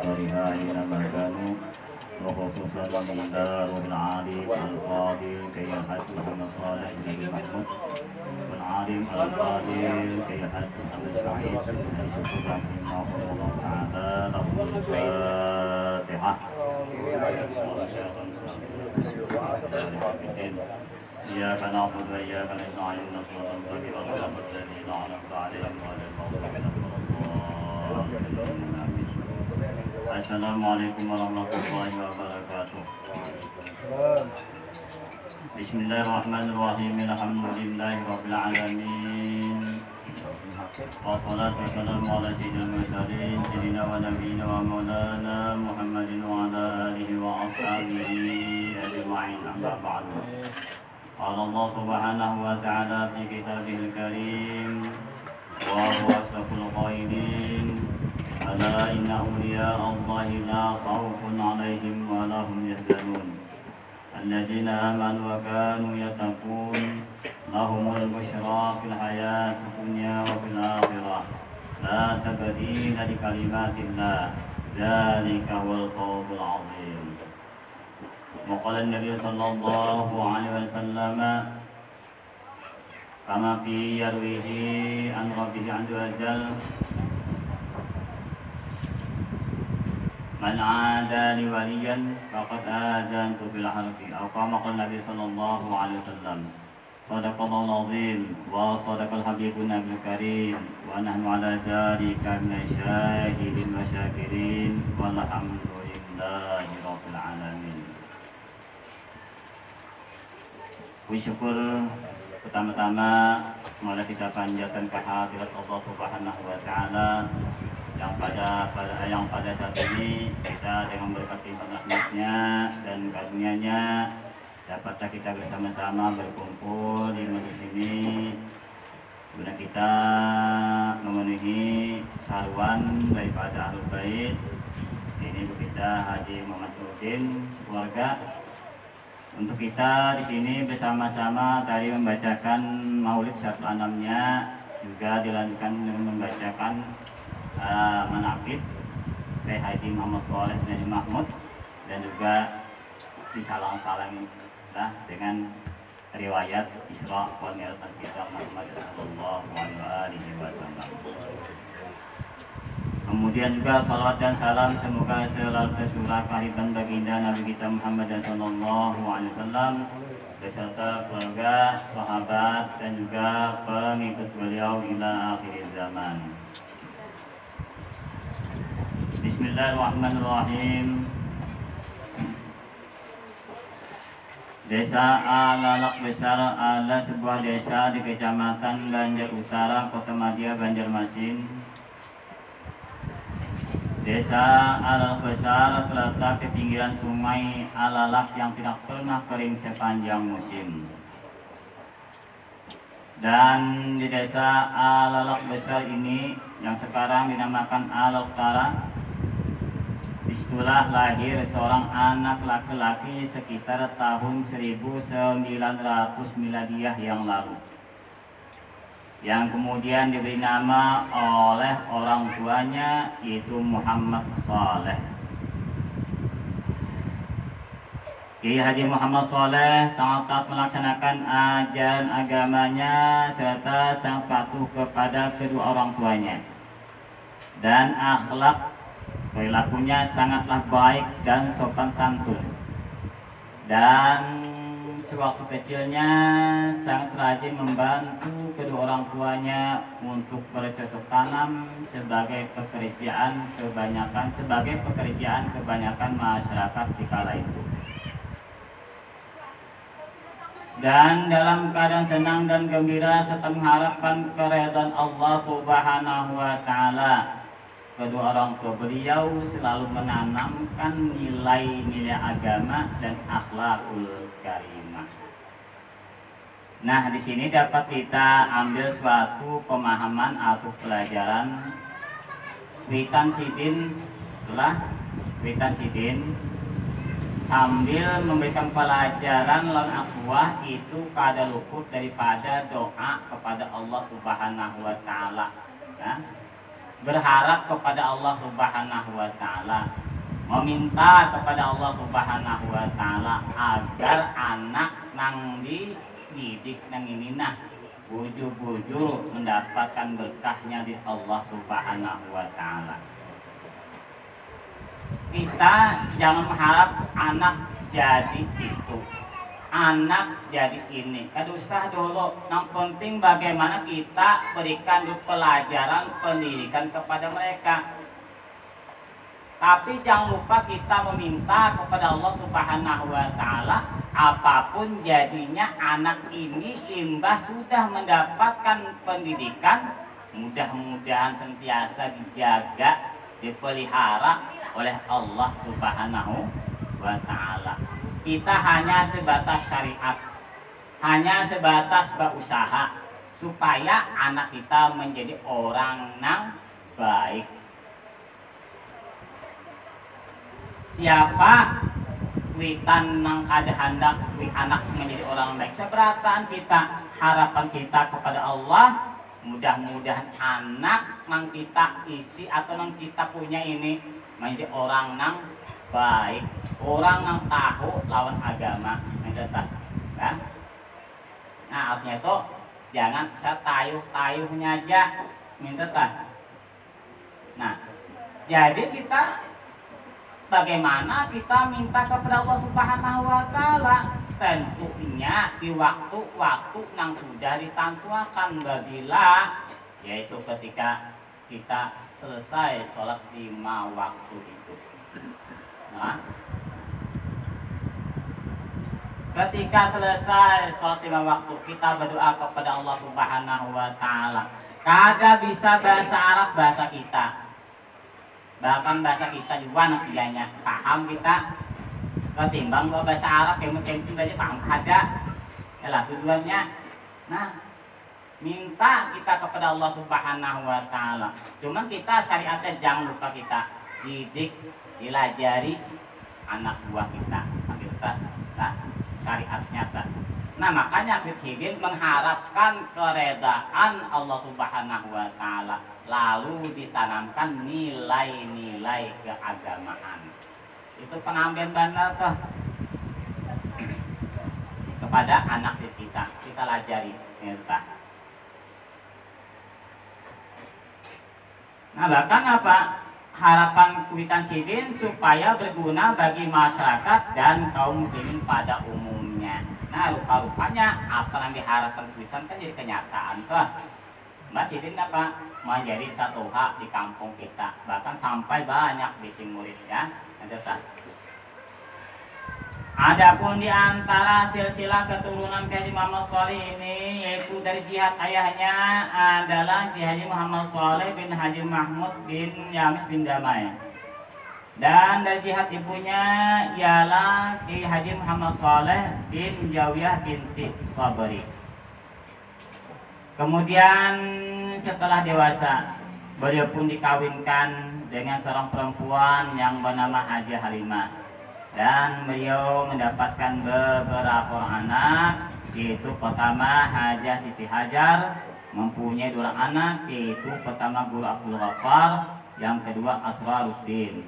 وأثرها أينما كانوا وخصوصا من دار العالم القاضي كي الحج محمد صالح بن محمود والعالم القاضي كي الحج محمد سعيد شكرا رحمه الله تعالى له الفاتحة. إياك نعبد وإياك نستعين اهدنا الصراط المستقيم صراط الذين أنعمت عليهم غير المغضوب عليهم ولا الضالين. Assalamualaikum warahmatullahi wabarakatuh. Bismillahirrahmanirrahim. Alhamdulillahirabbil alamin. Wassalatu wassalamu ala sayyidil mursalin sayyidina wa nabiyina wa maulana Muhammadin wa ala alihi wa ashabihi ajma'in. Amma ba'du. Qala Allah subhanahu wa ta'ala fi kitabihil karim wa huwa asdaqul qailin. ألا إن أولياء الله لا خوف عليهم ولا هم يحزنون الذين آمنوا وكانوا يتقون لهم البشرى في الحياة الدنيا وفي الآخرة لا تبديل لكلمات الله ذلك هو الفوز العظيم. وقال النبي صلى الله عليه وسلم كما في يرويه عن ربه عز وجل Man ada li waliyan faqad adantu bil harbi atau kama qala Nabi sallallahu alaihi wasallam. Shadaqallahu azim wa shadaqal habibun nabiyul karim wa nahnu ala dzalika minasyahidin wa syakirin walhamdulillahi rabbil alamin. Syukur pertama-tama mari kita panjatkan kehadirat Allah Subhanahu wa taala yang pada saat ini kita dengan berkat rahmatnya dan karunia-Nya dapatlah kita bersama-sama berkumpul di majelis ini guna kita memenuhi saruan daripada Ahlul Bait. Ini kita Haji Muhammad Nurdin keluarga. Untuk kita di sini bersama-sama tadi membacakan Maulid 106-nya, juga dilanjutkan dengan membacakan manaqib Syekh Haji Muhammad Shalih bin Mahmud dan juga disalang-salang dengan riwayat Isra wal Mi'raj kita Muhammad sallallahu alaihi wasallam. Kemudian juga salawat dan salam semoga selalu tercurah kehadiran baginda Nabi kita Muhammad sallallahu alaihi wasallam beserta keluarga, sahabat dan juga pengikut beliau ila akhir zaman. Bismillahirrahmanirrahim. Desa Alalak Besar adalah sebuah desa di Kecamatan Banjar Utara, Kota Madia, Banjarmasin. Desa Alalak Besar terletak di pinggiran sungai Alalak yang tidak pernah kering sepanjang musim. Dan di desa Alalak Besar ini yang sekarang dinamakan Alalak Utara, disitulah lahir seorang anak laki-laki sekitar tahun 1900 miladiah yang lalu, yang kemudian diberi nama oleh orang tuanya yaitu Muhammad Shalih. Kiai Haji Muhammad Shalih sangat taat melaksanakan ajaran agamanya serta sangat patuh kepada kedua orang tuanya, dan akhlak perilakunya sangatlah baik dan sopan santun. Dan sewaktu kecilnya sangat rajin membantu kedua orang tuanya untuk bercocok tanam sebagai pekerjaan kebanyakan masyarakat di kala itu. Dan dalam keadaan senang dan gembira serta mengharapkan keridhaan Allah Subhanahu wa taala, kedua orang tua beliau selalu menanamkan nilai-nilai agama dan akhlakul karimah. Nah, di sini dapat kita ambil suatu pemahaman atau pelajaran. Witan Sidin sambil memberikan pelajaran lawan akhwah itu kada luput daripada doa kepada Allah Subhanahu wa taala. Nah, berharap kepada Allah Subhanahu wa taala, meminta kepada Allah Subhanahu wa taala agar anak nang dididik nang ini nah bujur-bujur mendapatkan berkahnya di Allah Subhanahu wa taala. Kita jangan mengharap anak jadi itu, anak jadi ini. Kadusah dulu. Yang penting bagaimana kita berikan pelajaran pendidikan kepada mereka. Tapi jangan lupa kita meminta kepada Allah Subhanahu wa taala, apapun jadinya anak ini imbas sudah mendapatkan pendidikan, mudah-mudahan sentiasa dijaga, dipelihara oleh Allah Subhanahu wa taala. Kita hanya sebatas syariat, hanya sebatas berusaha supaya anak kita menjadi orang yang baik. Siapa witan nang kada hendak anak menjadi orang baik, seberatan kita, harapan kita kepada Allah, mudah-mudahan anak nang kita isi atau nang kita punya ini menjadi orang nang baik, orang nang tahu lawan agama, kan? Nah artinya itu jangan setayuh-tayuhnya aja, minta. Nah jadi kita bagaimana kita minta kepada Allah Subhanahu wa taala? Tentunya di waktu-waktu yang sudah ditentukan, bila yaitu ketika kita selesai sholat 5 waktu itu. Nah, ketika selesai sholat 5 waktu, kita berdoa kepada Allah Subhanahu wa taala. Kagak bisa bahasa Arab bahasa kita, bahkan bahasa kita juga nantinya paham kita, ketimbang bahasa Arab yang mungkin aja paham ada. Yalah tujuannya. Nah, minta kita kepada Allah Subhanahu wa taala. Cuman kita syariatnya jangan lupa kita didik, dilajari anak buah kita. Nah, syariatnya tak. Nah, makanya Presiden mengharapkan keredaan Allah Subhanahu wa taala, lalu ditanamkan nilai-nilai keagamaan. Itu penampilan benar tuh kepada anak kita lajari, ya. Nah bahkan apa? Harapan Kuitan Sidin supaya berguna bagi masyarakat dan kaum muslimin pada umumnya. Nah rupa-rupanya apa yang diharapkan Kuitan kan jadi kenyataan tuh. Mbak Sidin apa? Menjadi tatuha di kampung kita. Bahkan sampai banyak di murid ya. Adapun di antara silsilah keturunan Kiai Muhammad Shalih ini, yaitu dari jihad ayahnya adalah Kiai Muhammad Shalih bin Haji Mahmud bin Yamis bin Damai, dan dari jihad ibunya ialah Kiai Haji Muhammad Shalih bin Jawiyah binti Sabri. Kemudian setelah dewasa, beliau pun dikawinkan dengan seorang perempuan yang bernama Haji Halimah, dan beliau mendapatkan beberapa anak, yaitu pertama Haja Siti Hajar, mempunyai 2 anak, yaitu pertama Guru Abdul Ghaffar, yang kedua Asraruddin.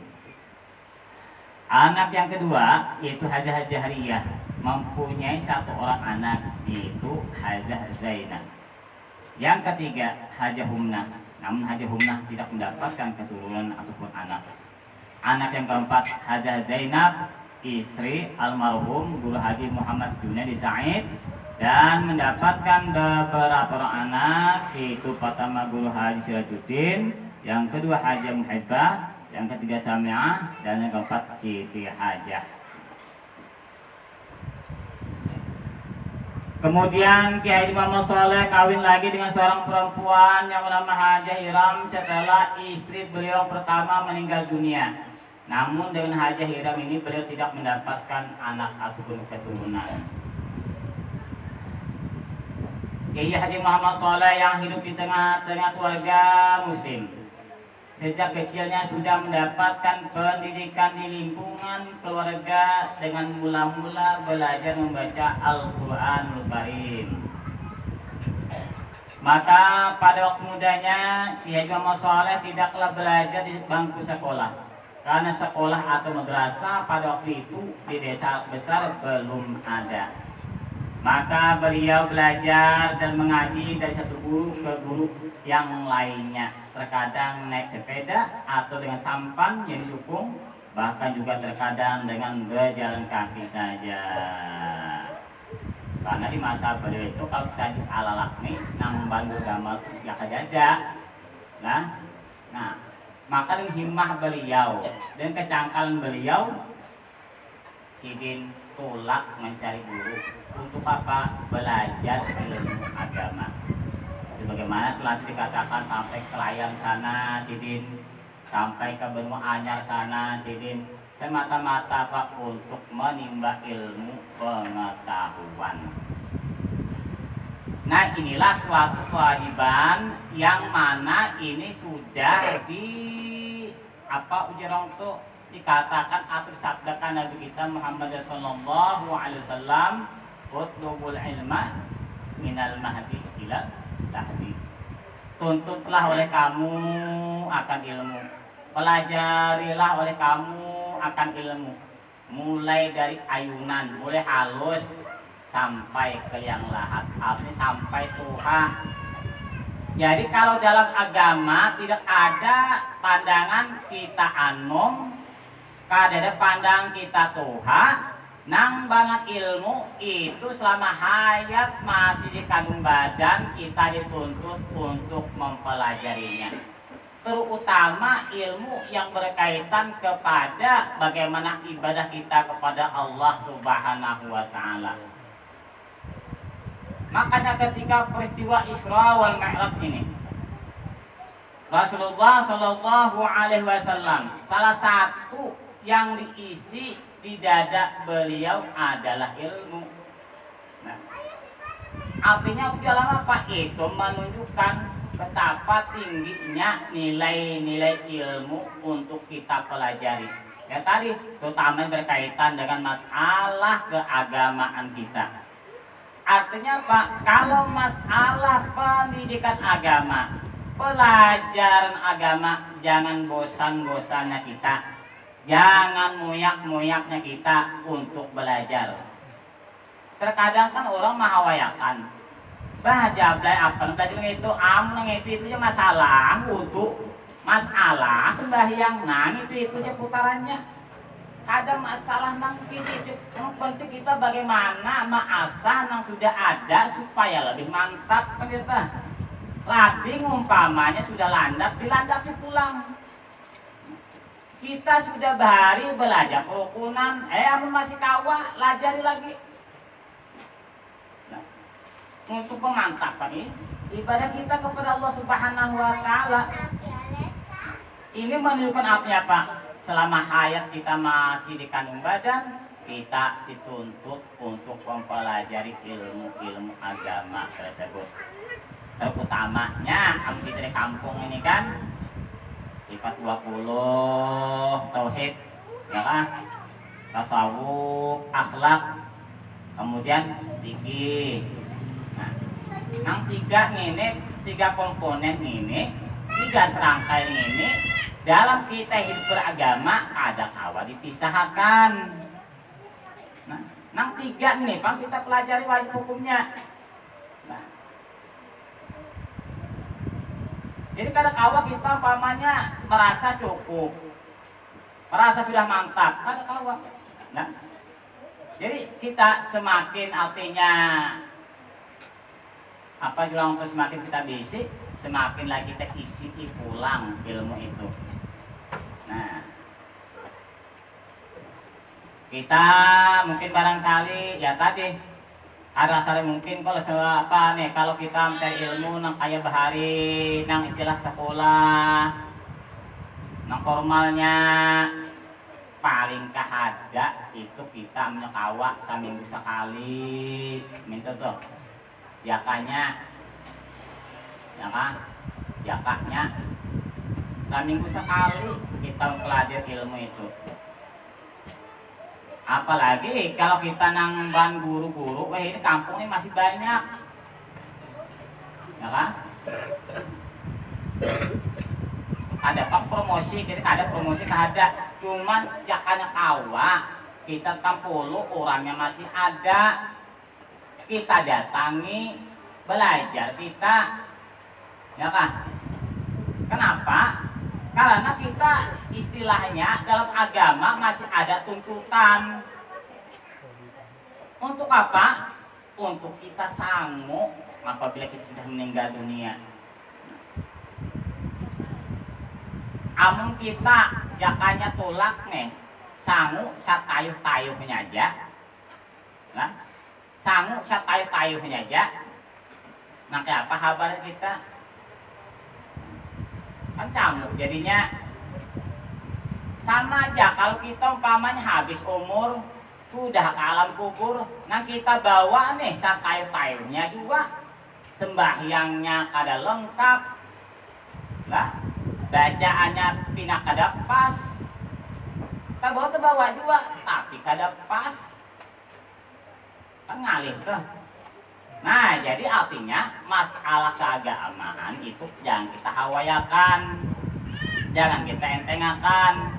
Anak yang kedua yaitu Haja Jahriyah, mempunyai 1 orang anak, yaitu Haja Zainab. Yang ketiga Haja Humnah, namun Haja Humnah tidak mendapatkan keturunan ataupun anak. Anak yang keempat Haja Zainab, istri almarhum Guru Haji Muhammad Junaidi Said, dan mendapatkan beberapa anak, yaitu pertama Guru Haji Sirajuddin, yang kedua Haja Muhibbah, yang ketiga Sami'ah, dan yang keempat Siti Hajah. Kemudian Kiai Muhammad Shalih kawin lagi dengan seorang perempuan yang bernama Haja Hiram setelah istri beliau pertama meninggal dunia. Namun dengan Haja Hiram ini beliau tidak mendapatkan anak ataupun keturunan. Kiai Haji Muhammad Shalih yang hidup di tengah-tengah keluarga muslim, sejak kecilnya sudah mendapatkan pendidikan di lingkungan keluarga dengan mula-mula belajar membaca Al-Quranul Karim. Maka pada waktu mudanya si Haji Muhammad Shaleh tidaklah belajar di bangku sekolah, karena sekolah atau madrasah pada waktu itu di desa besar belum ada. Maka beliau belajar dan mengaji dari satu guru ke guru yang lainnya. Terkadang naik sepeda atau dengan sampan yang didukung, bahkan juga terkadang dengan berjalan kaki saja. Karena di masa beliau itu kalau kita ala lakmi nang bantu gamal ya kajaja. Nah, maka dengan himmah beliau dan kecangkalan beliau, sidin tulak mencari guru untuk apa? Belajar ilmu agama. Sebagaimana selanjutnya dikatakan sampai ke layang sana sidin, sampai ke benua anyar sana sidin, semata-mata Pak untuk menimba ilmu pengetahuan. Nah, inilah suatu kewajiban yang mana ini sudah di ujarong tuh dikatakan atau disabdakan Nabi kita Muhammad sallallahu alaihi wasallam, utlubul ilma minal mahdi ila lahdi. Tuntutlah oleh kamu akan ilmu, pelajarilah oleh kamu akan ilmu, mulai dari ayunan, mulai halus sampai ke yang lahat, artinya sampai tuha. Jadi kalau dalam agama tidak ada pandangan kita anom, kada pandang kita tuha, nang banget ilmu itu selama hayat masih di kandung badan kita dituntut untuk mempelajarinya. Terutama ilmu yang berkaitan kepada bagaimana ibadah kita kepada Allah Subhanahu wa Ta'ala. Makanya ketika peristiwa Isra wal Mi'raj ini, Rasulullah Shallallahu Alaihi Wasallam salah satu yang diisi di dada beliau adalah ilmu. Nah, artinya dalam apa itu menunjukkan betapa tingginya nilai-nilai ilmu untuk kita pelajari. Ya tadi terutama berkaitan dengan masalah keagamaan kita. Artinya Pak, kalau masalah pendidikan agama, pelajaran agama, jangan bosan-bosannya kita, jangan muyak-muyaknya kita untuk belajar. Terkadang kan orang mahawayakan, bahagia belajar apa belajar itu itu aja masalah untuk masalah sembahyang itu aja putarannya. Ada masalah nang itu yang penting kita bagaimana maasah nang sudah ada supaya lebih mantap kan kita. Latih umpamanya sudah landak, dilandasi pulang. Kita sudah bahari belajar kerukunan, masih kawa, lajari lagi. Nah, untuk pemantapan ini ibadah kita kepada Allah Subhanahu wa Ta'ala. Ini menunjukkan artinya apa? Selama hayat kita masih di kandung badan, kita dituntut untuk mempelajari ilmu-ilmu agama tersebut. Terutamanya abdi dari kampung ini kan sifat 20 tauhid, ya kan? Tasawuf, akhlak, kemudian fikih. Nah, yang tiga komponen ini, tiga serangkaian ini dalam kita hidup beragama ada kawa dipisahkan. Nah, nang tiga nih, Pak kita pelajari wajib hukumnya. Nah, jadi kada kawa kita umpamanya merasa cukup, merasa sudah mantap, kada kawa. Nah, jadi kita semakin artinya jualan untuk semakin kita bisi, semakin lagi kita isi pulang ilmu itu. Nah, kita mungkin barangkali ya tadi ada rasanya mungkin kalau kita mencari ilmu nang kaya bahari nang istilah sekolah nang formalnya paling kahada itu kita menyekawa seminggu sekali minta tuh yakanya seminggu sekali kita mempelajari ilmu itu. Apalagi kalau kita nang ban guru-guru, ini kampung ini masih banyak. ya kan? Ada pak promosi, kita ada promosi ada, cuman jakanya kawa kita 60 orangnya masih ada, kita datangi belajar kita, ya kan? Kenapa? Karena kita istilahnya dalam agama masih ada tuntutan. Untuk apa? Untuk kita sanggup apabila kita sudah meninggal dunia. Amun kita jakanya tulak nih, sanggup satayuh-tayuhnya aja, nah, sanggup satayuh-tayuhnya aja. Maka apa kabar kita? Kan camuk jadinya. Sama aja kalau kita umpamanya habis umur sudah ke alam kubur, nah kita bawa nih satayuh-tayuhnya juga, sembahyangnya kada lengkap, nah, bacaannya pina kada pas, kita bawa juga tapi kada pas, kan ngalih tuh. Nah, jadi artinya masalah keagamaan itu jangan kita hawayakan, jangan kita entengakan,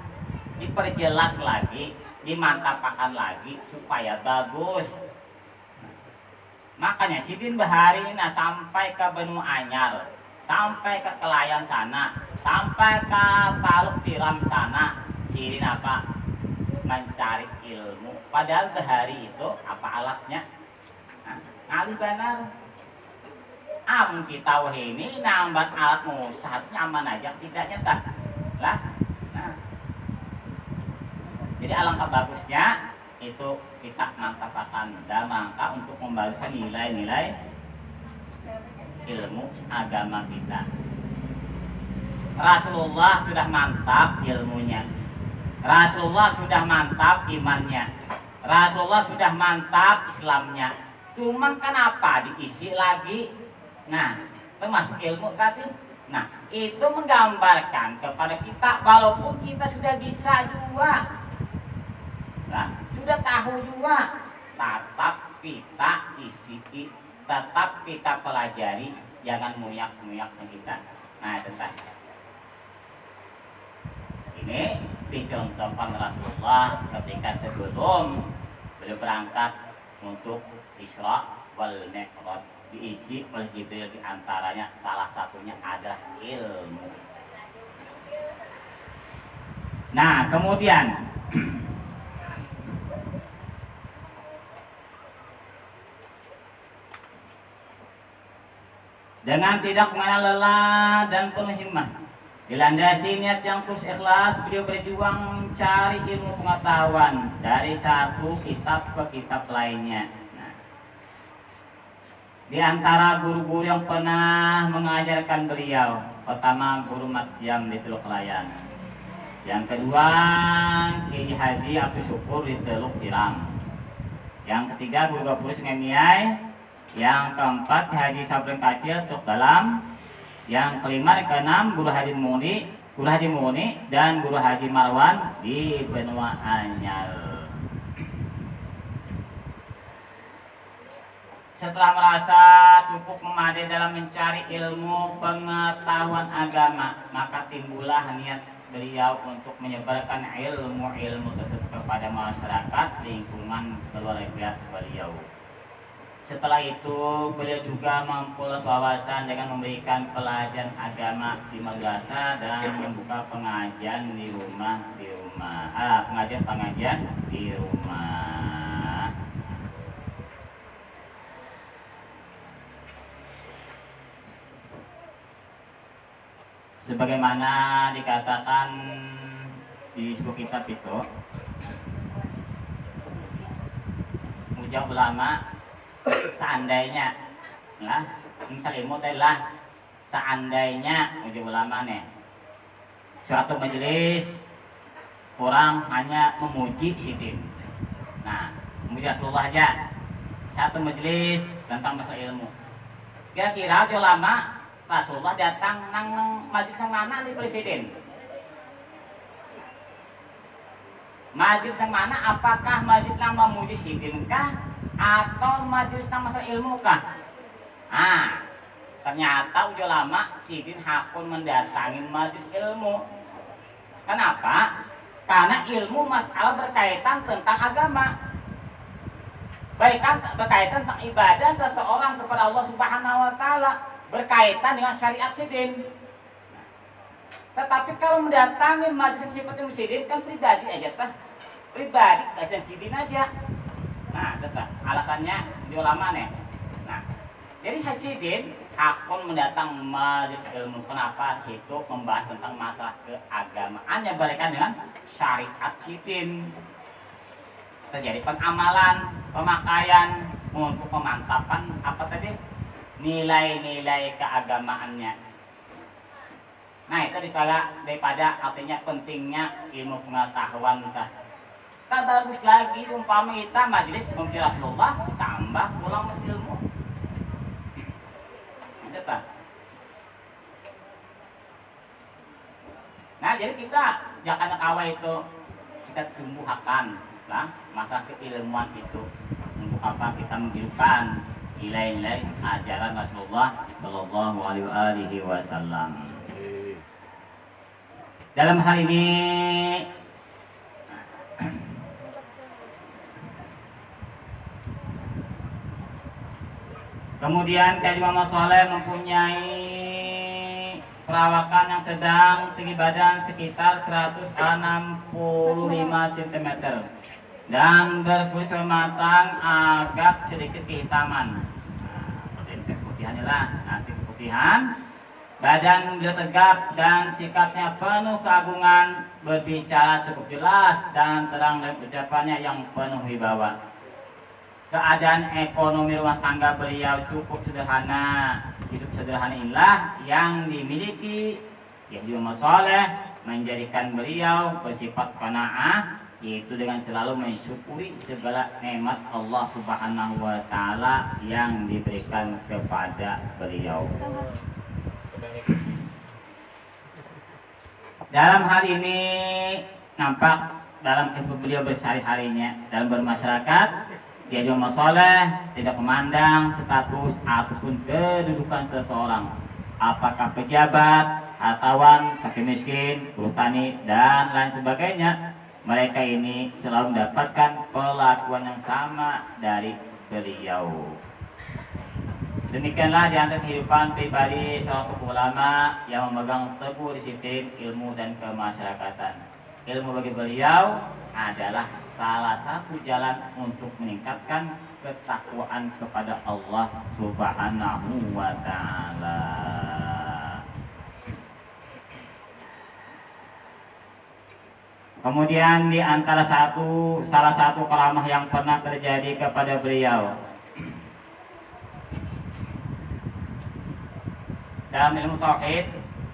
diperjelas lagi, dimantapakan lagi supaya bagus. Makanya Sidin Bahari nah sampai ke Benua Anyar, sampai ke Kelayan sana, sampai ke Taluk Tiram sana, Sidin apa? Mencari ilmu. Padahal Bahari itu apa alatnya? Ngalih benar. Am kita wah ini nambat alat musat nyaman aja tidaknya tak lah. Nah, jadi alangkah bagusnya itu kita mantapakan maka untuk membagikan nilai-nilai ilmu agama kita. Rasulullah sudah mantap ilmunya, Rasulullah sudah mantap imannya, Rasulullah sudah mantap Islamnya. Cuman kenapa diisi lagi? Nah, termasuk ilmu tadi. Nah, itu menggambarkan kepada kita walaupun kita sudah bisa juga, nah, sudah tahu juga, tetap kita isi, tetap kita pelajari, jangan muyak-muyaknya kita. Nah, tetap. Ini dicontohkan Rasulullah ketika sebelum beliau berangkat untuk Isra wal Mi'raj, diisi oleh Jibril, diantaranya salah satunya adalah ilmu. Nah, kemudian dengan tidak mengenal lelah dan penuh himmah, dilandasi niat yang tulus ikhlas, beliau berjuang mencari ilmu pengetahuan dari satu kitab ke kitab lainnya. Nah, di antara guru-guru yang pernah mengajarkan beliau, pertama Guru Matyam di Teluk Kelayan, yang kedua Kiai Haji Abdul Syukur di Teluk Tiram, yang ketiga Guru Gafur Sungai Miai, yang keempat Haji Sabren Kacil Teluk Dalam, yang kelima dan keenam Guru Haji Muni dan Guru Haji Marwan di Benua Anyar. Setelah merasa cukup memadai dalam mencari ilmu pengetahuan agama, maka timbullah niat beliau untuk menyebarkan ilmu-ilmu tersebut kepada masyarakat lingkungan keluarga beliau. Setelah itu beliau juga memperluas wawasan dengan memberikan pelajaran agama di madrasah dan membuka pengajian di rumah, pengajian di rumah. Sebagaimana dikatakan di sebuah kitab itu, ujang ulama, seandainya lah misal ilmu lah, seandainya ujung ulama nih suatu majelis orang hanya memuji Sidin, nah memuji Rasulullah aja, satu majelis tentang masalah ilmu, kira-kira ujung ulama Rasulullah datang nang majelis yang mana nih Presiden? Majelis yang mana? Apakah majelis yang memuji Sidin kah? Atau majelis nama masalah ilmu kah? Ternyata ulama sidin hakun mendatangi majelis ilmu. Kenapa? Karena ilmu masalah berkaitan tentang agama. Berkaitan tentang ibadah seseorang kepada Allah Subhanahu wa taala, berkaitan dengan syariat sidin. Tetapi kalau mendatangi majelis sifatnya sidin kan pribadi aja tah. Pribadi kajian sidin aja. Nah, tetap alasannya di ulama nih. Nah, jadi sidin hakun mendatang majelis ilmu. Kenapa? Situ membahas tentang masalah keagamaannya berkaitan dengan syariat sidin. Terjadi pengamalan, pemakaian untuk pemantapan apa tadi? Nilai-nilai keagamaannya. Nah, itu daripada artinya pentingnya ilmu pengetahuan kita. Tak bagus lagi umpama kita majelis memuji Rasulullah tambah pulang mas ilmu. Ada tak? Nah, jadi kita jangan kawa itu kita tumbuhkan lah masa keilmuan itu untuk apa kita menghidupkan nilai-nilai ajaran Rasulullah Shallallahu Alaihi Wasallam. Dalam hal ini kemudian Kaji Muhammad Saleh mempunyai perawakan yang sedang, tinggi badan sekitar 165 cm dan berkulit matang agak sedikit kehitaman. Nah, keputihannya lah, nanti keputihan. Badan beliau tegap dan sikapnya penuh keagungan, berbicara cukup jelas dan terang dalam ucapannya yang penuh wibawa. Keadaan ekonomi rumah tangga beliau cukup sederhana. Hidup sederhana inilah yang dimiliki Haji Muhammad Saleh, menjadikan beliau bersifat qanaah, yaitu dengan selalu mensyukuri segala nikmat Allah Subhanahu wa taala yang diberikan kepada beliau. Dalam hal ini nampak dalam kehidupan beliau bersehari-harinya dalam bermasyarakat, Haji Muhammad Saleh tidak memandang status ataupun kedudukan seseorang, apakah pejabat, hartawan, fakir miskin, buruh tani dan lain sebagainya. Mereka ini selalu mendapatkan perlakuan yang sama dari beliau. Demikianlah di antara kehidupan pribadi seorang ulama yang memegang teguh disiplin ilmu dan kemasyarakatan. Ilmu bagi beliau adalah salah satu jalan untuk meningkatkan ketakwaan kepada Allah Subhanahu wa taala. Kemudian di antara salah satu karamah yang pernah terjadi kepada beliau dalam ilmu tauhid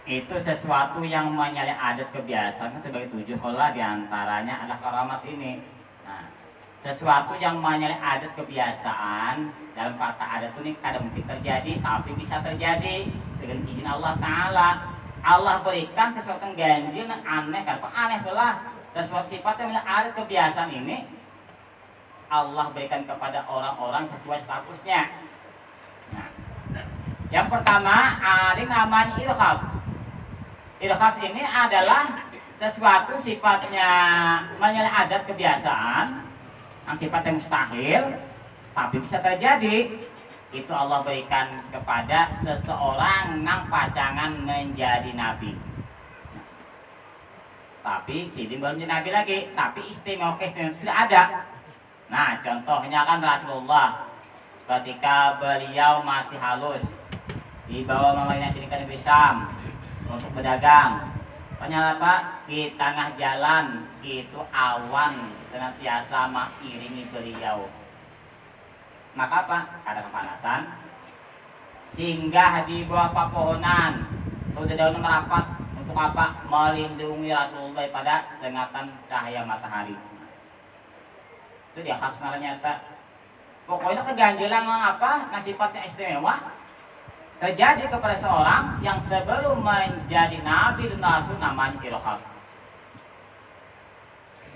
itu sesuatu yang menyalahi adat kebiasaan sebagai 7 kholah, di antaranya adalah karamat ini. Nah, sesuatu yang menyalahi adat kebiasaan dalam kata adat ini kadang mungkin terjadi, tapi bisa terjadi dengan izin Allah Ta'ala. Allah berikan sesuatu yang ganjil, yang aneh, kan aneh lah. Sesuatu sifat yang menyalahi adat kebiasaan ini Allah berikan kepada orang-orang sesuai statusnya. Nah, yang pertama ada namanya irkhas. Irkhas ini adalah sesuatu sifatnya menyalahi adat kebiasaan, yang sifatnya mustahil tapi bisa terjadi. Itu Allah berikan kepada seseorang nang pacangan menjadi nabi. Tapi sidin belum jadi nabi lagi, tapi istimewa sudah ada. Nah, contohnya kan Rasulullah ketika beliau masih halus dibawa mamanya sini ke negeri Syam untuk berdagang. Ternyata di tengah jalan itu awan senantiasa mengiringi beliau. Maka apa? Ada kepanasan. Singgah di bawah pepohonan, udah daun merapat untuk apa? Melindungi Rasulullah daripada sengatan cahaya matahari. Itu dia khas ternyata. Pokoknya keganjilan apa? Sifatnya istimewa terjadi kepada seorang yang sebelum menjadi nabi dan rasul, namanya irkhas.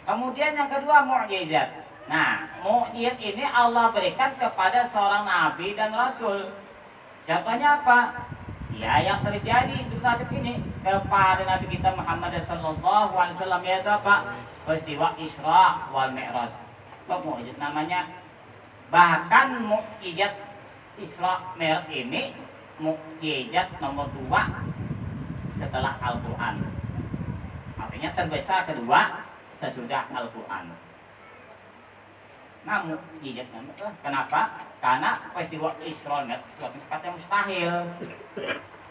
Kemudian yang kedua mukjizat. Nah, mukjizat ini Allah berikan kepada seorang nabi dan rasul. Contohnya apa? Ya yang terjadi di saat ini kepada Nabi kita Muhammad sallallahu alaihi wasallam, yaitu apa? Peristiwa Isra wal Mi'raj. Kok mukjizat namanya? Bahkan mukjizat Isra Mi'raj ini mukjizat nomor 2 setelah Al-Qur'an. Artinya terbesar kedua sesudah Al-Qur'an. Nah, mukjizat kenapa? Karena peristiwa Isra Mi'raj suatu yang mustahil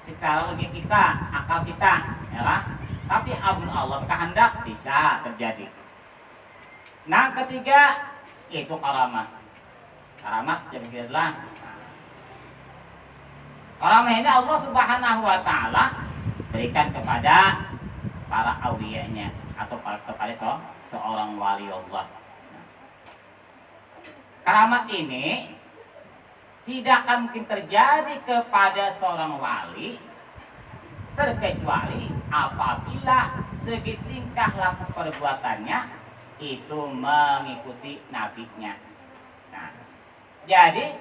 secara logika kita, akal kita, ya kan? Tapi amun Allah berkehendak bisa terjadi. Nah, ketiga itu karamah. Karamah jadi adalah karamah ini Allah Subhanahu wa taala berikan kepada para awliyanya atau kepada seorang wali Allah. Karamat ini tidak akan mungkin terjadi kepada seorang wali terkecuali apabila segi tingkah laku perbuatannya itu mengikuti nabinya. Nah, jadi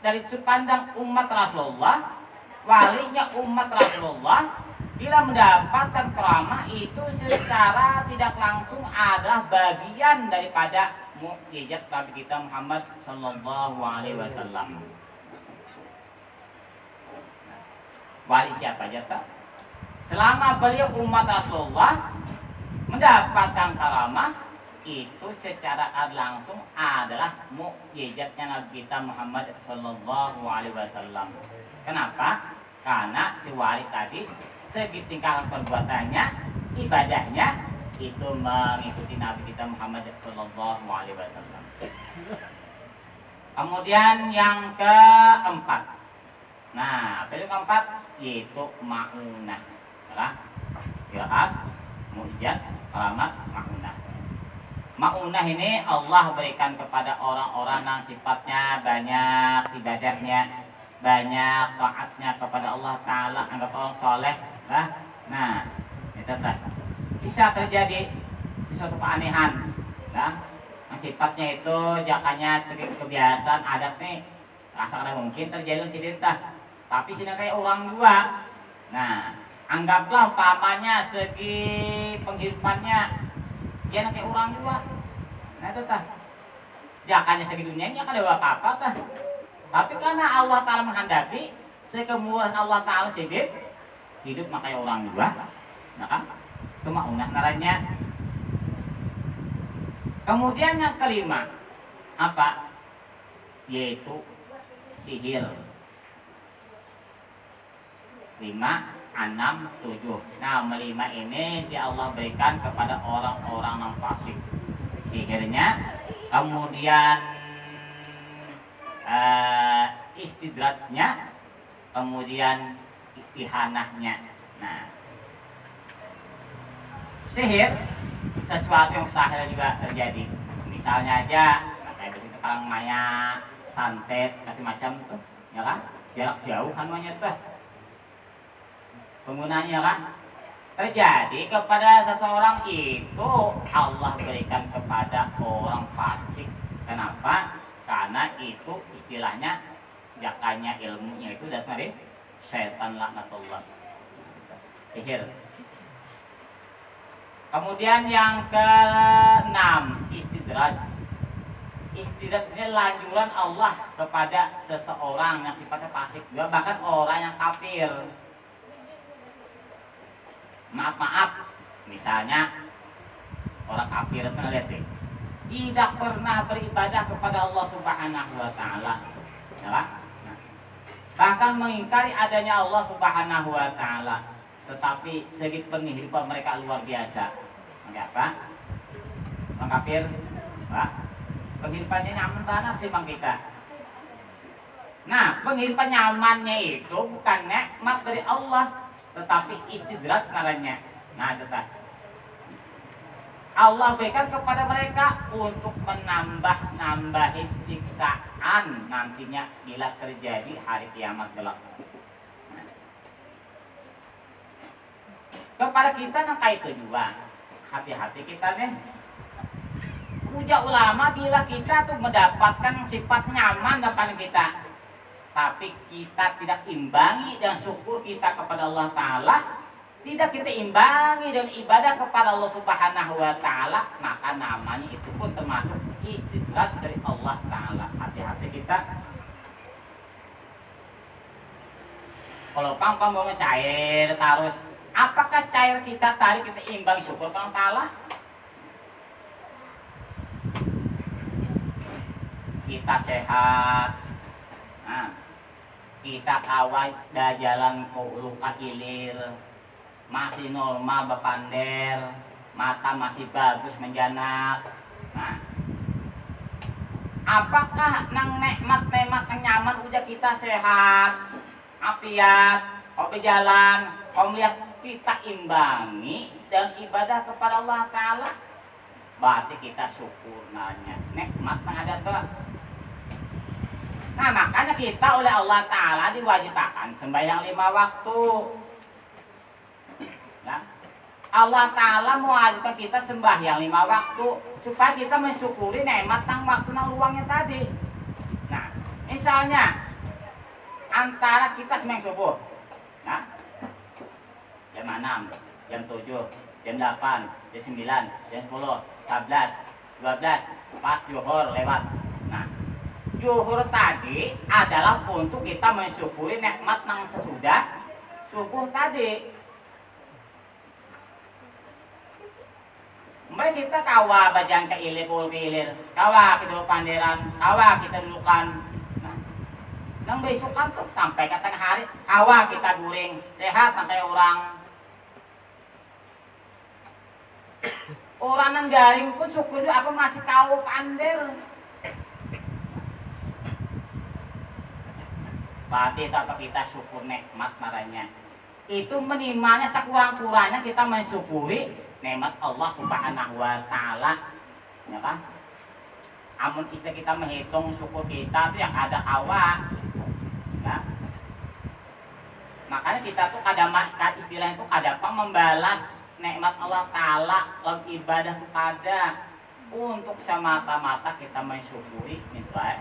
dari sudut pandang umat Rasulullah, walinya umat Rasulullah bila mendapatkan karamah itu secara tidak langsung adalah bagian daripada mukjizat Nabi kita Muhammad sallallahu alaihi wasallam. Wali siapa aja tak? Selama beliau umat Rasulullah mendapatkan karamah itu secara langsung adalah mukjizatnya Nabi kita Muhammad sallallahu alaihi wasallam. Kenapa? Karena si wali tadi segi tingkah perbuatannya, ibadahnya itu mengikuti Nabi kita Muhammad sallallahu alaihi wasallam. Kemudian yang keempat. Nah, yang keempat yaitu ma'unah. Jelas, mukjizat, karamat, ma'unah. Ma'unah ini Allah berikan kepada orang-orang yang sifatnya banyak ibadahnya, banyak taatnya kepada Allah Ta'ala, anggap orang soleh. Nah, itu bisa terjadi sesuatu keanehan, yang sifatnya itu jakanya segi kebiasaan adat nih, rasa mungkin terjadi cerita, tapi sini kayak orang juga. Nah, anggaplah umpamanya segi penghidupannya dia kayak orang juga. Nah itu jakanya segi dunia ini akan ada apa-apa tapi karena Allah Ta'ala menghendaki sekemurahan Allah Ta'ala sedih hidup makanya orang juga, nah kan? Itu ma'unah naranya. Kemudian yang kelima apa? Yaitu sihir. 5, 6, 7. Nah, 5 ini dia Allah berikan kepada orang-orang yang fasik. Sihirnya, kemudian istidrajnya, kemudian istihanahnya. Nah, sihir sesuatu yang mustahil juga terjadi. Misalnya aja kayak begitu orang maya, santet, macam-macam itu, ya kan? Jarak jauh namanya tuh. Penggunanya kan terjadi kepada seseorang itu Allah berikan kepada orang fasik. Kenapa? Karena itu istilahnya jakanya ilmunya itu dari setan laknatullah. Sihir. Kemudian yang ke-6 istidraj. Istidraj ini lanjuran Allah kepada seseorang yang sifatnya fasik juga, bahkan orang yang kafir. Maaf, misalnya orang kafir tidak pernah beribadah kepada Allah Subhanahu wa taala, ya. Bahkan mengingkari adanya Allah Subhanahu wa taala, tetapi segi penghidupan mereka luar biasa. Mengapa? Orang kafir, Pak, penghidupannya nyaman banget sih bang kita. Nah, penghidupan nyamannya itu bukan nikmat dari Allah, tetapi istidraj namanya. Nah, tetap Allah berikan kepada mereka untuk menambah-nambahi siksaan nantinya bila terjadi hari kiamat kelak. Nah, kepada kita yang kayak itu juga, hati-hati kita nih. Ujar ulama bila kita tuh mendapatkan sifat nyaman depan kita, tapi kita tidak imbangi dan syukur kita kepada Allah Ta'ala, tidak kita imbangi dan ibadah kepada Allah Subhanahu wa Ta'ala, maka namanya itu pun termasuk istidraj dari Allah Ta'ala. Hati-hati kita. Kalau pang mau cair terus, apakah cair kita tadi kita imbang syukur kepada Allah Ta'ala? Kita sehat, nah, kita kawai dah jalan ke luka ilir, masih normal bepander, mata masih bagus menjanak. Nah, apakah nang nikmat-nikmat yang nyaman udah kita sehat, afiat, kau berjalan, kau melihat kita imbangi dan ibadah kepada Allah Ta'ala, berarti kita syukur nanya nikmat yang ada tuh. Nah, makanya kita oleh Allah Ta'ala diwajibkan sembahyang 5 waktu. Nah, Allah Ta'ala mewajibkan kita sembahyang 5 waktu supaya kita mensyukuri nikmat tang waktu nang luangnya tadi. Nah, misalnya antara kita sembahyang subuh, nah, jam 6, jam 7, jam 8, jam 9, jam 10, 11, 12, pas zuhur lewat. Nah, zuhur tadi adalah untuk kita mensyukuri nikmat yang sesudah subuh tadi. Mbak kita kawa bajang ke ilir kawa kita dulu panderan, kawa kita dulukan. Nah, nang besokan tuh sampai ke tengah hari, kawa kita guring sehat sampai orang. Orang nang garing pun syukur aku masih kau pander. Berarti apa kita syukur nikmat marahnya. Itu menimanya sekurang-kurangnya kita mensyukuri nikmat Allah Subhanahu wa Ta'ala. Ya kan? Amun istilah kita menghitung syukur kita itu yang ada awak. Ya. Makanya kita tuh istilah itu ada apa membalas nikmat Allah Ta'ala dalam ibadah kepada untuk semata-mata kita mensyukuri minta.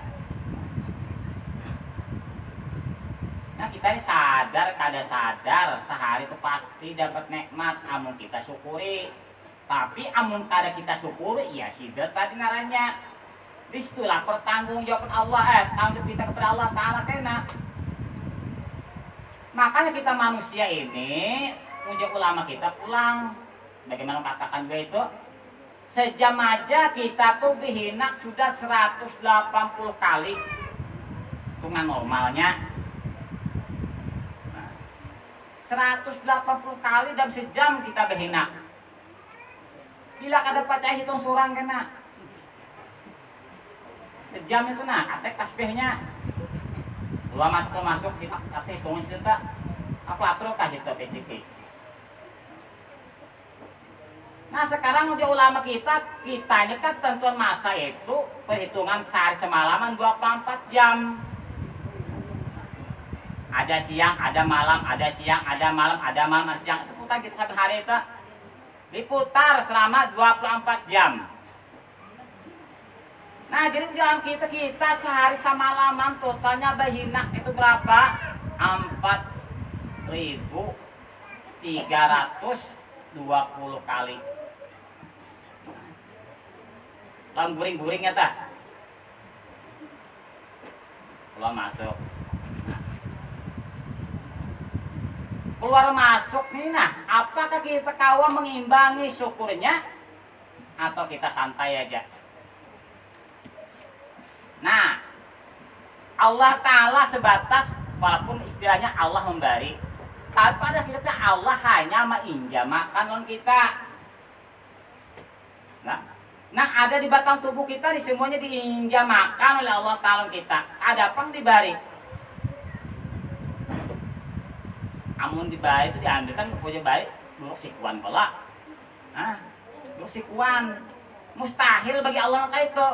Nah, kita ini sadar kada sadar sehari itu pasti dapat nikmat, amun kita syukuri. Tapi amun kada kita syukuri, ya sidat tadi naranya. Disitulah pertanggungjawaban Allah, tanggung kita kepada Allah Ta'ala kena. Makanya kita manusia ini, punya ulama kita pulang. Bagaimana katakan gue itu? Sejam aja kita tuh dihina sudah 180 kali. Hitungan normalnya. 180 kali dalam sejam kita berhina. Bila kada percaya hitung surang kena. Sejam itu nah, kata tasbihnya. Keluar masuk kita kata hitungnya cerita. Aku atur kasih to PTT. Nah, sekarang udah ulama kita ini kan tentuan masa itu perhitungan sehari semalaman 24 jam. Ada siang, ada malam, ada siang, ada malam, ada malam, ada siang. Itu putar kita satu hari itu diputar selama 24 jam. Nah, jadi dalam kita sehari semalaman totalnya bahina itu berapa? 4.320 kali. Lang guring-guringnya tak? Keluar masuk. Keluar masuk nih, nah apakah kita kawa mengimbangi syukurnya atau kita santai aja? Nah, Allah Ta'ala sebatas walaupun istilahnya Allah memberi, tapi pada kita Allah hanya menginjamakan non kita. Nah, ada di batang tubuh kita di semuanya diinjamakan oleh Allah Ta'ala kita. Ada apa diberi? Amun dibari itu diambil kan punya bari buruk sikuan pula. Nah, buruk sikuan mustahil bagi Allah kayak itu.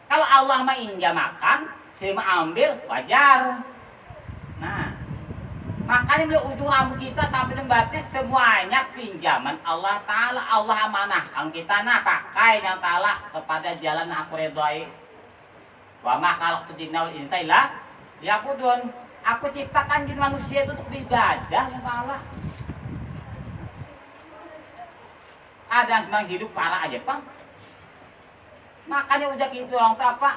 Kalau Allah menginjamakan, saya ambil wajar. Nah, makanya beli ujung rambut kita sampai dengan batis semuanya pinjaman Allah Ta'ala. Allah amanahkan kita nah pakai yang Ta'ala kepada jalan aku redoi. Wa ma khalaqtu jinna wal insa illa Ya pudun, aku ciptakan jin manusia itu untuk beribadah, yang salah. Ada yang sedang hidup parah aja, Pak. Makanya udah gitu orang tua, Pak.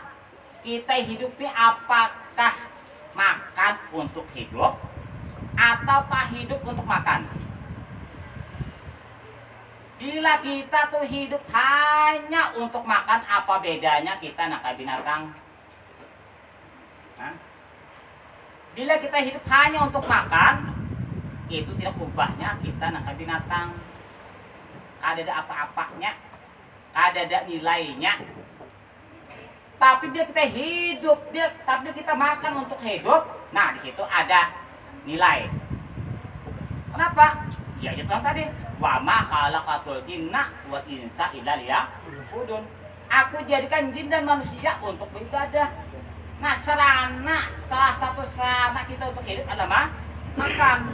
Kita hidup ini apakah makan untuk hidup ataukah hidup untuk makan? Bila kita tuh hidup hanya untuk makan, apa bedanya kita nak binatang? Hah? Bila kita hidup hanya untuk makan, itu tidak ubahnya kita nak binatang. Ada apa-apanya, ada nilainya. Tapi bila kita hidup, tapi kita makan untuk hidup, nah di situ ada nilai. Kenapa? Ya itu yang tadi. Wa ma khalaqatul jinna wal insa illa liya'budun. Aku jadikan jin dan manusia untuk beribadah. Nah, salah satu sarana kita untuk hidup adalah makan.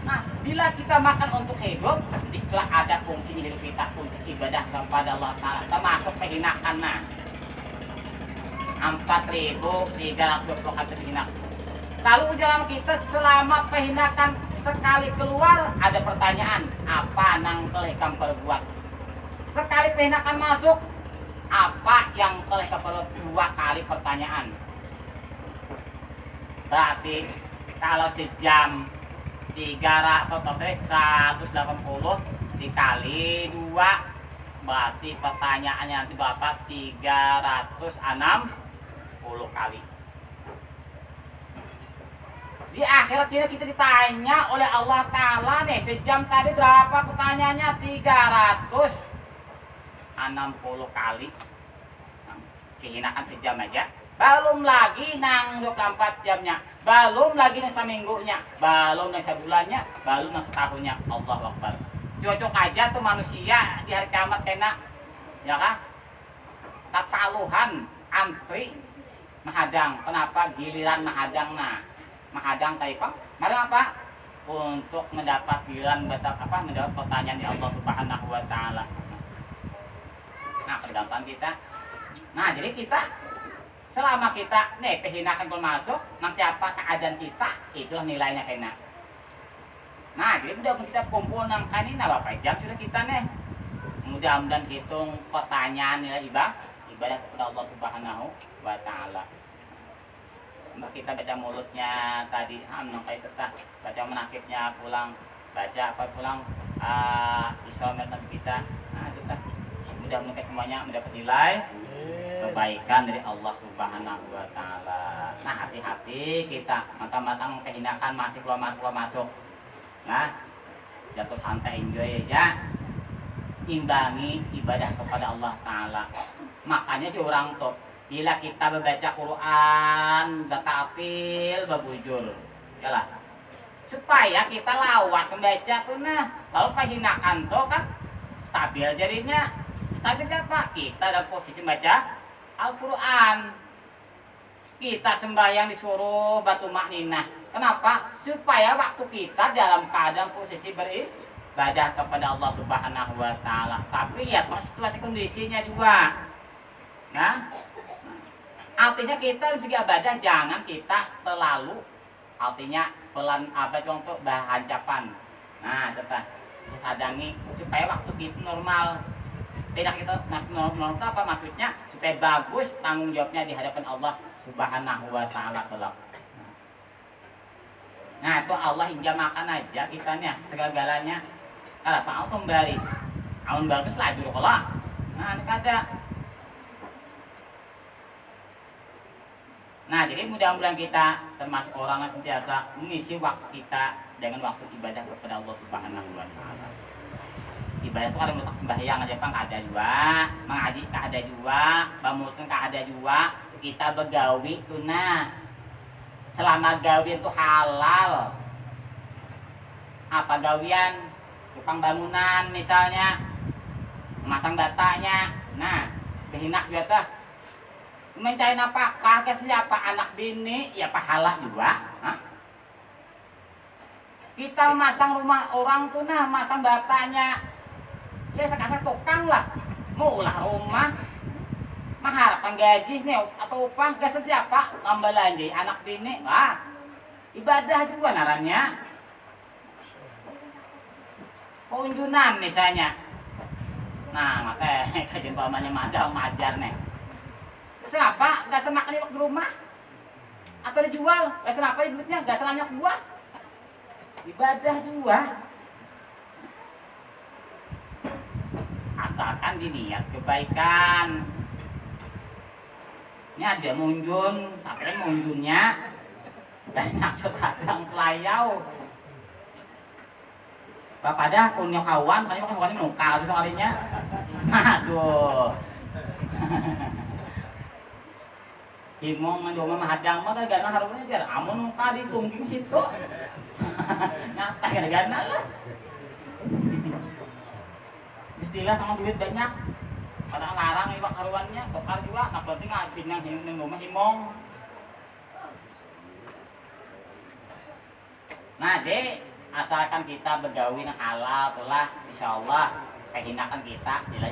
Nah, bila kita makan untuk hidup, disitulah ada fungsi hidup kita untuk ibadah kepada Allah Ta'ala. Termasuk pehinakan. Nah, 4.320 kali terhinak. Lalu dalam kita selama pehinakan sekali keluar ada pertanyaan, apa nang telah kamu perbuat? Sekali pehinakan masuk, apa yang telah kamu perbuat? 2 kali pertanyaan. Berarti kalau sejam 180 dikali 2, berarti pertanyaannya nanti berapa? 360 kali. Di akhirat kita ditanya oleh Allah Ta'ala nih, sejam tadi berapa pertanyaannya? 360 kali. Dihinakan sejam aja. Belum lagi nang 24 jamnya, belum lagi nang seminggunya, belum nang sebulannya, belum nang setahunnya. Allahu Akbar. Cocok aja tuh manusia di hari kiamat kena, ya kan? Tataluhan antri mahadang. Kenapa giliran mahadang? Nah, mahadang taipang, mahadang apa? Untuk mendapat giliran mendapat pertanyaan di Allah Subhanahu wa Ta'ala. Nah, kedatangan kita. Nah, jadi kita selama kita nih pehinakan pun masuk, nanti apa keadaan kita, itulah nilainya kena. Nah, jadi udah kita kumpul nang kanina Bapak jam sudah kita nih. Mudah-mudahan hitung pertanyaan nilai ibadah kepada Allah Subhanahu wa Ta'ala. Kita baca mulutnya tadi, kayak tetah baca menakibnya pulang, baca apa pulang, isometer kita. Nah, tetah mudah-mudahan semuanya mendapat nilai kebaikan dari Allah Subhanahu wa Ta'ala. Nah, hati-hati kita matang-matang kehinakan masih keluar masuk. Nah, jatuh santai, enjoy aja. Imbangi ibadah kepada Allah Ta'ala. Makanya orang tuh bila kita membaca Quran betapil babujur yalah supaya kita lawat membaca tuh. Nah, lalu kehinakan tuh kan stabil jadinya. Stabil apa? Kita dalam posisi baca Al-Quran. Kita sembahyang disuruh batu makninah. Kenapa? Supaya waktu kita dalam keadaan posisi beribadah kepada Allah Subhanahu wa Ta'ala. Tapi ya situasi kondisinya juga. Nah, artinya kita juga ibadah jangan kita terlalu artinya pelan contoh bahancapan. Nah, tetap sesadangi supaya waktu kita normal. Tidak kita normal apa maksudnya? Supaya bagus tanggung jawabnya di hadapan Allah Subhanahu wa Ta'ala kelak. Nah, itu Allah hingga makan aja kitanya segala-galanya. Kalau tahu kembali, tahun bagus lagi dulu kalau. Nah, ini ada. Nah, jadi mudah-mudahan kita termasuk orang yang sentiasa mengisi waktu kita dengan waktu ibadah kepada Allah Subhanahu wa Ta'ala. Ibadah itu ada mutlak sembahyang aja Pak, ada juga, mengaji ada juga, pamutkan ada juga, kita begawi tuh. Nah, selama gawian itu halal. Apa gawian? Tukang bangunan misalnya, memasang batanya. Nah, behinak juga mencari nafkah ke siapa? Anak bini, ya pahala juga. Hah? Kita masang rumah orang tuh, nah masang batanya, ya sekasar tukang lah, mau ulah rumah, mengharap kan gaji nih atau upah gasan siapa ngambalan jadi anak bini wah ibadah juga narannya kunjunan misalnya nah makanya kajian pamannya madal majar nih gasan apa gasan makan di rumah atau dijual gasan apa duitnya gasan anak buah ibadah juga asalkan diniat kebaikan. Ini ada munjun, tapi munjunnya banyak kadang pelayau. Bapak dah punya kawan, soalnya kawannya nukal itu kalinya. Aduh. Himong mendoa mahadang mah gana harusnya jar. Amun nukal di tungging situ. Nyata gana lah. Istilah sama duit banyak. Padahal larang iwak karuannya, kokar juga, tak penting ngapin yang rumah himong. Nah, deh, asalkan kita bergawi yang halal, telah insya Allah kehinakan kita adalah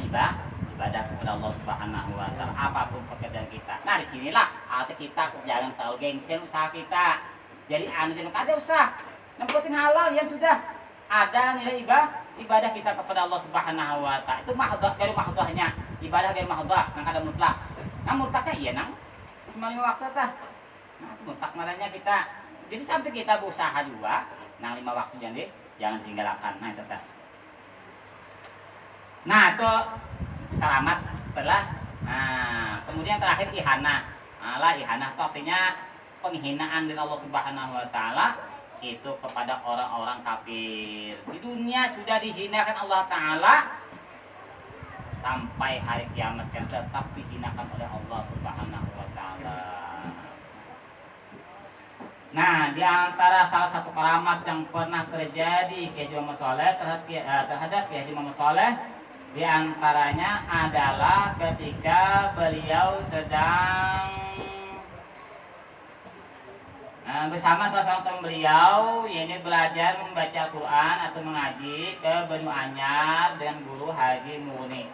ibadah kepada Allah Subhanahu Wa Taala apapun pekerjaan kita. Nah, disinilah arti kita jangan terlalu gengsi usaha kita. Jadi jangan ada usaha, yang penting halal yang sudah ada nilai ibadah kita kepada Allah Subhanahu Wa Taala. Itu mahdoh dari mahdahnya. Ibadah dari mahdoh, nang ada mutlak. Nah mutlaknya iya nang cuma 5 waktu tah. Nah itu mutlak marahnya kita. Jadi sampai kita berusaha juga, nang 5 waktu jangan tinggalkan. Nah itu tah. Nah itu keramat telah. Nah kemudian terakhir ihana. Lah ihana itu artinya penghinaan dari Allah Subhanahu Wa Taala itu kepada orang-orang kafir. Di dunia sudah dihinakan Allah Ta'ala sampai hari kiamat kan tetap dihinakan oleh Allah Subhanahu Wa Ta'ala. Nah, di antara salah satu keramat yang pernah terjadi Kiai Muhammad Shaleh terhadap Kiai Muhammad Shaleh di antaranya adalah ketika beliau sedang bersama salah satu teman beliau ini belajar membaca Quran atau mengaji ke Banu Anyar dengan guru Haji Murni.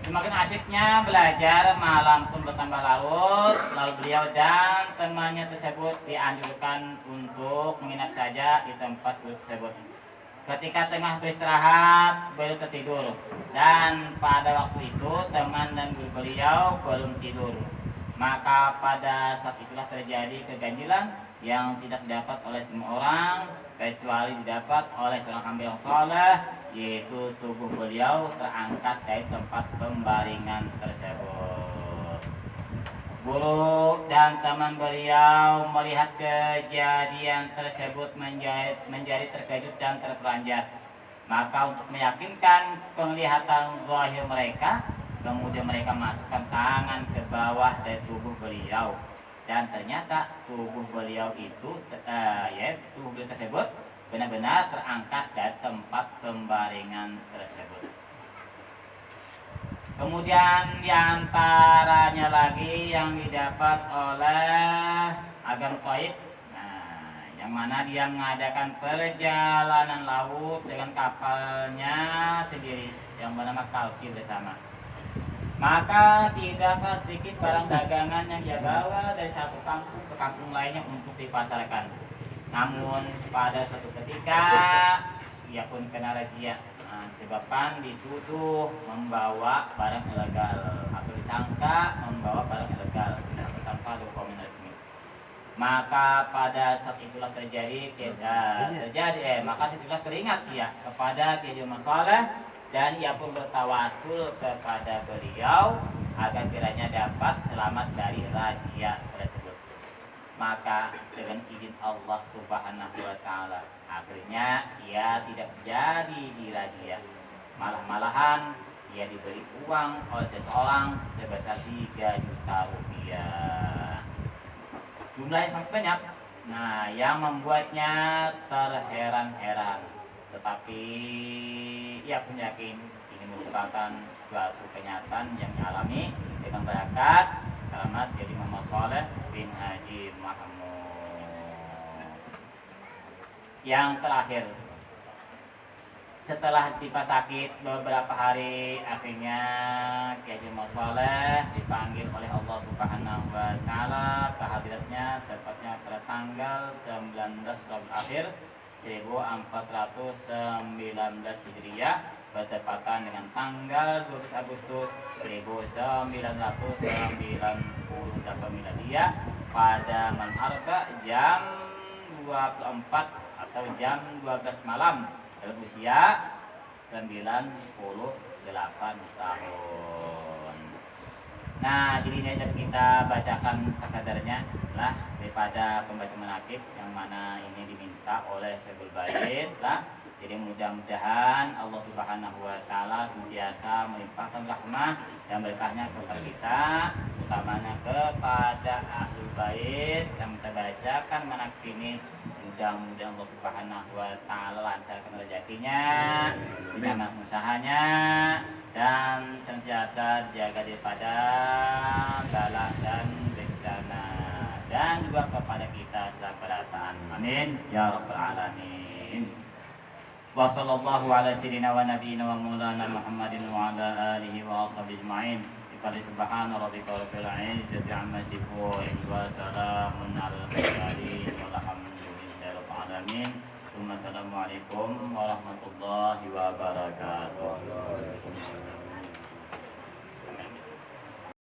Semakin asyiknya belajar, malam pun bertambah larut. Lalu beliau dan temannya tersebut dianjurkan untuk menginap saja di tempat guru tersebut. Ketika tengah beristirahat, beliau tertidur. Dan pada waktu itu teman dan guru beliau belum tidur. Maka pada saat itulah terjadi keganjilan yang tidak didapat oleh semua orang kecuali didapat oleh seorang hamba yang saleh, yaitu tubuh beliau terangkat dari tempat pembaringan tersebut. Guru dan teman beliau melihat kejadian tersebut menjadi terkejut dan terperanjat. Maka untuk meyakinkan penglihatan zahir mereka, kemudian mereka masukkan tangan ke bawah dari tubuh beliau dan ternyata tubuh beliau itu tubuh beliau tersebut benar-benar terangkat dari tempat pembaringan tersebut. Kemudian diantaranya lagi yang didapat oleh Agam Thaib, yang mana dia mengadakan perjalanan laut dengan kapalnya sendiri yang bernama Kalki bersama. Maka tidaklah sedikit barang dagangan yang dia bawa dari satu kampung ke kampung lainnya untuk dipasarkan. Namun pada suatu ketika ia pun kena razia, disebabkan dituduh membawa barang ilegal atau disangka membawa barang ilegal tanpa dokumen resmi. Maka pada saat itulah maka situlah teringat ia kepada Kiai Muhammad Shaleh. Dan ia pun bertawasul kepada beliau agar kiranya dapat selamat dari razia tersebut. Maka dengan izin Allah Subhanahu Wa Taala akhirnya ia tidak jadi dirazia. Malahan ia diberi uang oleh seseorang sebesar 3 juta rupiah. Jumlahnya sangat banyak. Nah, yang membuatnya terheran-heran. Tetapi ia pun yakin ini merupakan suatu kenyataan yang dialami dengan berkat keramat Kiai Muhammad Shaleh bin Haji Mahmud. Yang terakhir, setelah tiba sakit beberapa hari, akhirnya Kiai Muhammad Shaleh wa taala kehadiratnya tepatnya pada tanggal 19 Rabiul Akhir 1419 Hijriah bertepatan dengan tanggal 12 Agustus 1998 Miladiah pada malam Arba jam 24 atau jam 12 malam dalam usia 98 tahun. Nah, jadi ini kita bacakan sekadarnya lah daripada pembaca manaqib yang mana ini diminta oleh Syekhul Bait lah. Jadi mudah-mudahan Allah Subhanahu wa taala senantiasa melimpahkan rahmah dan berkahnya kepada kita, utamanya kepada Ahlul Bait yang kita bacakan manaqib ini. Mudah-mudahan Allah Subhanahu wa taala lancarkan rezekinya, dengan usahanya dan senantiasa jaga daripada bala dan bencana dan juga kepada kita seberatan. Amin ya rabbal alamin. Wa sallallahu ala sayyidina wa nabiyyina wa maulana Muhammadin wa ala alihi wa ashabihi ajma'in. Qad subhana rabbika rabbil izzati amma yasifun wa salamun alal mursalin walhamdulillahi rabbil alamin. Assalamualaikum warahmatullahi wabarakatuh.